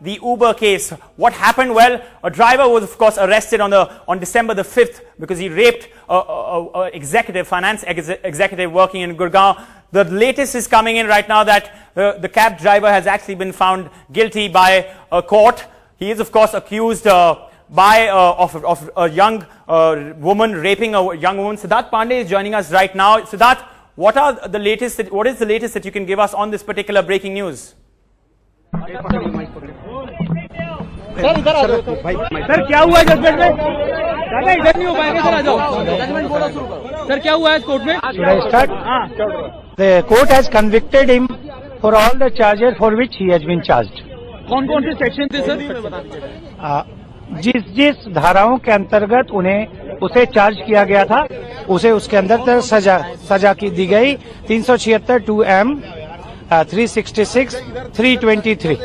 the Uber case. What happened? Well, a driver was, of course, arrested on December the 5th because he raped a executive, finance executive working in Gurgaon. The latest is coming in right now that the cab driver has actually been found guilty by a court. He is, of course, accused of a young woman raping a young woman. Siddharth Pandey is joining us right now. Siddharth, what is the latest that you can give us on this particular breaking news? Sir इधर आ जाओ sir क्या हुआ है judgement में दादा इधर नहीं हो पाएगा सर आ जाओ जजमेंट बोलो शुरू करो सर क्या हुआ है कोर्ट में Should I start? The court has convicted him for all the charges for which he has been charged. कौन-कौन से सेक्शन थे सर जिस धाराओं के अंतर्गत उसे चार्ज किया गया था उसे उसके अंदर सजा की दी गई 376 2M 366 323।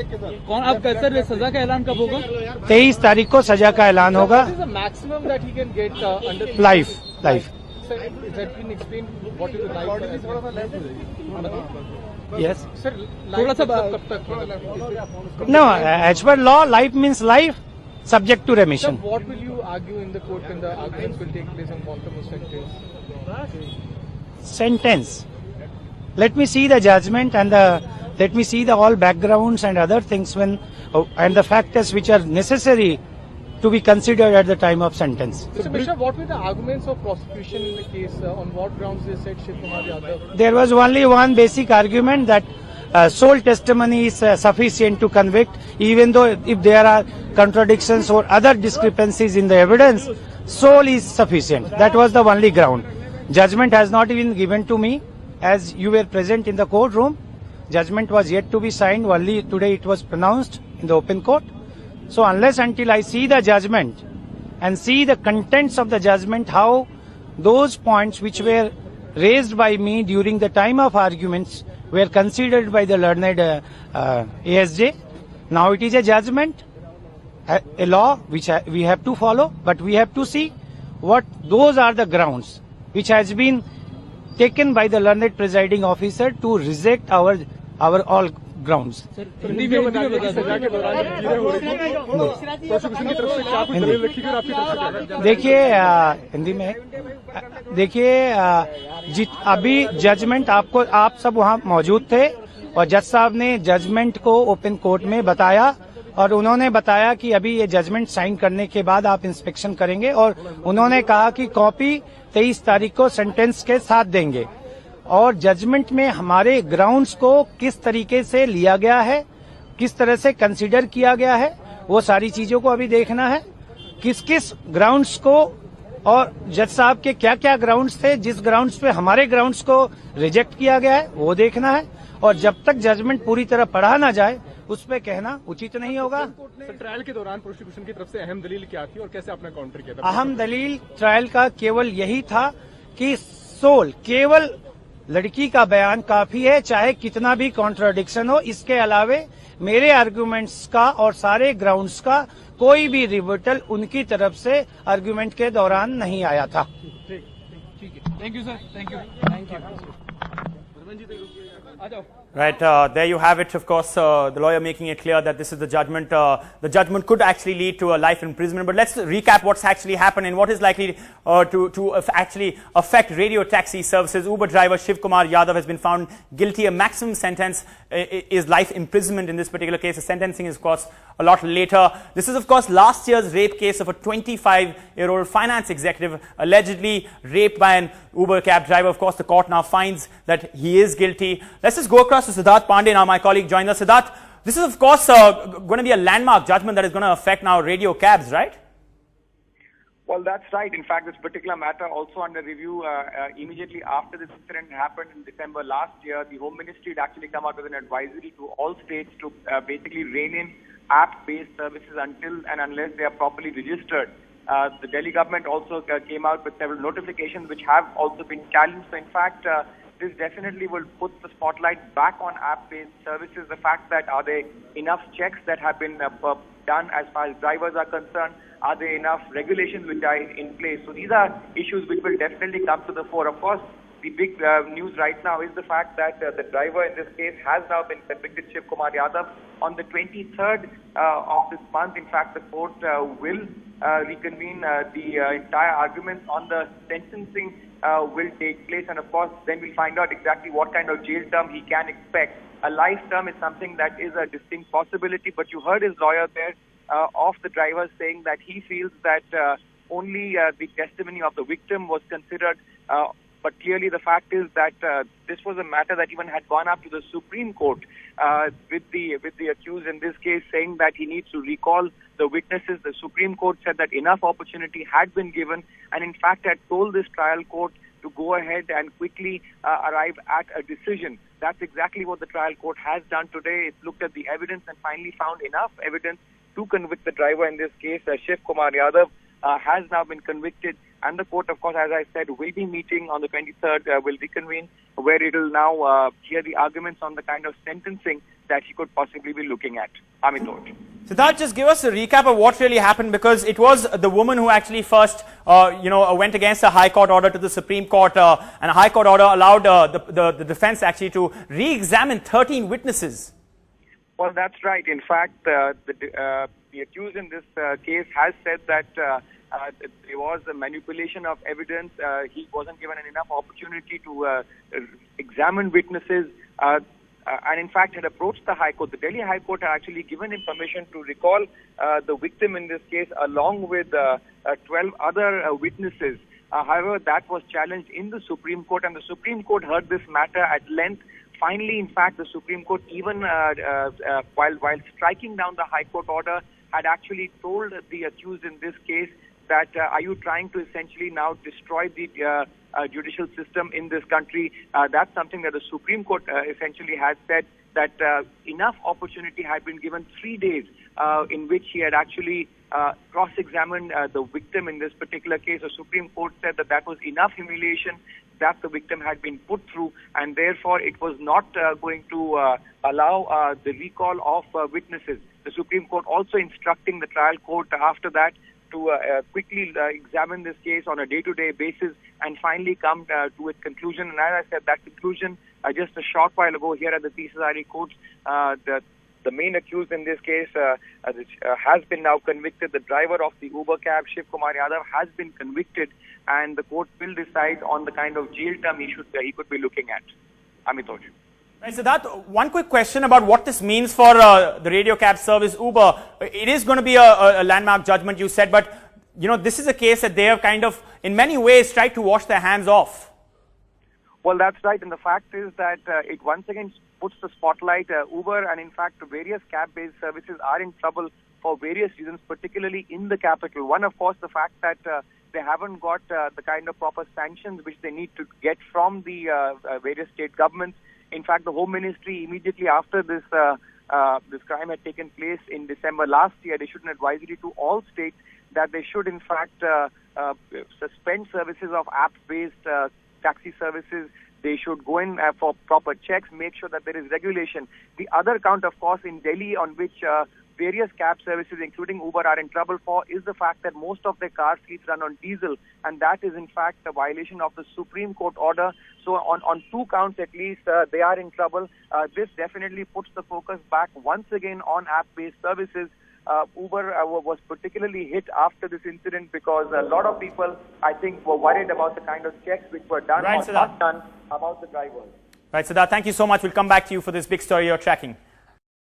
कौन आप सर सजा का ऐलान कब होगा? 23 तारीख को सजा का ऐलान होगा। Maximum that he can get under life yes sir थोड़ा सा कब तक no as per law life means life subject to remission. Sir, what will you argue in the court when the arguments will take place on quantum of sentence? Let me see the judgment and let me see the all backgrounds and other things and the factors which are necessary to be considered at the time of sentence. So, Mishra, what were the arguments of prosecution in the case? On what grounds they said Shiv Kumar Yadav? There was only one basic argument that sole testimony is sufficient to convict, even though if there are contradictions or other discrepancies in the evidence, sole is sufficient. That was the only ground. Judgment has not been given to me as you were present in the courtroom. Judgment was yet to be signed. Only today it was pronounced in the open court. So unless until I see the judgment and see the contents of the judgment, how those points which were raised by me during the time of arguments were considered by the learned ASJ. Now it is a judgment, a law which we have to follow, but we have to see what those are the grounds which has been taken by the learned presiding officer to reject our all grounds. देखिए हिंदी में अभी judgement आप सब वहाँ मौजूद थे और जज साहब ने जजमेंट को ओपन कोर्ट में बताया और उन्होंने बताया कि अभी ये जजमेंट साइन करने के बाद आप इंस्पेक्शन करेंगे और उन्होंने कहा कि कॉपी 23 तारीख को सेंटेंस के साथ देंगे और जजमेंट में हमारे ग्राउंड्स को किस तरीके से लिया गया है, किस तरह से कंसीडर किया गया है, वो सारी चीजों को अभी देखना है। किस किस ग्राउंड्स को और जज साहब के क्या क्या ग्राउंड्स थे, जिस ग्राउंड्स पे हमारे ग्राउंड्स को रिजेक्ट किया गया है वो देखना है और जब तक जजमेंट पूरी तरह पढ़ा ना जाए उस पे कहना उचित नहीं होगा। ट्रायल के दौरान प्रोसिक्यूशन की तरफ से अहम दलील क्या थी और कैसे आपने काउंटर किया था? अहम दलील ट्रायल का केवल यही था कि केवल लड़की का बयान काफी है, चाहे कितना भी कॉन्ट्राडिक्शन हो। इसके अलावे मेरे आर्गुमेंट्स का और सारे ग्राउंड्स का कोई भी रिबटल उनकी तरफ से आर्गुमेंट के दौरान नहीं आया था। ठीक है, thank you sir, thank you. Right, there you have it. Of course, the lawyer making it clear that this is the judgment. The judgment could actually lead to a life imprisonment. But let's recap what's actually happened and what is likely to actually affect radio taxi services. Uber driver Shiv Kumar Yadav has been found guilty. A maximum sentence is life imprisonment in this particular case. The sentencing is, of course, a lot later. This is, of course, last year's rape case of a 25-year-old finance executive allegedly raped by an Uber cab driver. Of course, the court now finds that he is guilty. Let's just go across to Siddharth Pandey now, my colleague joins us. Siddharth, this is, of course, going to be a landmark judgment that is going to affect now radio cabs, right? Well, that's right. In fact, this particular matter also under review immediately after this incident happened in December last year. The Home Ministry had actually come out with an advisory to all states to basically rein in app-based services until and unless they are properly registered. The Delhi government also came out with several notifications which have also been challenged. So, in fact, this definitely will put the spotlight back on app-based services. The fact that are there enough checks that have been done as far as drivers are concerned? Are there enough regulations which are in place? So these are issues which will definitely come to the fore. Of course, the big news right now is the fact that the driver in this case has now been convicted, Shiv Kumar Yadav. On the 23rd of this month, in fact, the court will reconvene. The entire arguments on the sentencing will take place, and of course, then we'll find out exactly what kind of jail term he can expect. A life term is something that is a distinct possibility, but you heard his lawyer there of the driver saying that he feels that only the testimony of the victim was considered. But clearly the fact is that this was a matter that even had gone up to the Supreme Court with the accused in this case saying that he needs to recall the witnesses. The Supreme Court said that enough opportunity had been given, and in fact had told this trial court to go ahead and quickly arrive at a decision. That's exactly what the trial court has done today. It's looked at the evidence and finally found enough evidence to convict the driver in this case. Shiv Kumar Yadav has now been convicted, and the court, of course, as I said, will be meeting on the 23rd, will reconvene, where it will now hear the arguments on the kind of sentencing that he could possibly be looking at. Amit. Siddharth, just give us a recap of what really happened, because it was the woman who actually first, went against a High Court order to the Supreme Court, and a High Court order allowed the defense actually to re-examine 13 witnesses. Well, that's right. In fact, the accused in this case has said that there was a manipulation of evidence. He wasn't given enough opportunity to examine witnesses, and in fact had approached the High Court. The Delhi High Court had actually given him permission to recall the victim in this case along with 12 other witnesses. However, that was challenged in the Supreme Court, and the Supreme Court heard this matter at length. Finally, in fact, the Supreme Court, even while striking down the High Court order, had actually told the accused in this case that are you trying to essentially now destroy the judicial system in this country? That's something that the Supreme Court essentially has said, that enough opportunity had been given, 3 days in which he had actually cross-examined the victim in this particular case. The Supreme Court said that that was enough humiliation that the victim had been put through, and therefore it was not going to allow the recall of witnesses. The Supreme Court also instructing the trial court after that to quickly examine this case on a day-to-day basis and finally come to its conclusion. And as I said, that conclusion just a short while ago here at the Tisari court, the main accused in this case has been now convicted. The driver of the Uber cab, Shiv Kumar Yadav, has been convicted, and the court will decide on the kind of jail term he could be looking at. Amit. Right, Siddharth, one quick question about what this means for the radio cab service Uber. It is going to be a landmark judgment, you said, but this is a case that they have kind of, in many ways, tried to wash their hands off. Well, that's right, and the fact is that it once again puts the spotlight. Uber and in fact various cab-based services are in trouble for various reasons, particularly in the capital. One, of course, the fact that they haven't got the kind of proper sanctions which they need to get from the various state governments. In fact, the Home Ministry, immediately after this crime had taken place in December last year, they issued an advisory to all states that they should, in fact, suspend services of app-based taxi services. They should go in for proper checks, make sure that there is regulation. The other count, of course, in Delhi on which various cab services, including Uber, are in trouble for is the fact that most of their car fleets run on diesel, and that is in fact a violation of the Supreme Court order. So on 2 counts at least, they are in trouble. This definitely puts the focus back once again on app-based services. Uber was particularly hit after this incident because a lot of people, I think, were worried about the kind of checks which were done or not done about the drivers. Right, Siddharth, thank you so much. We'll come back to you for this big story you're tracking.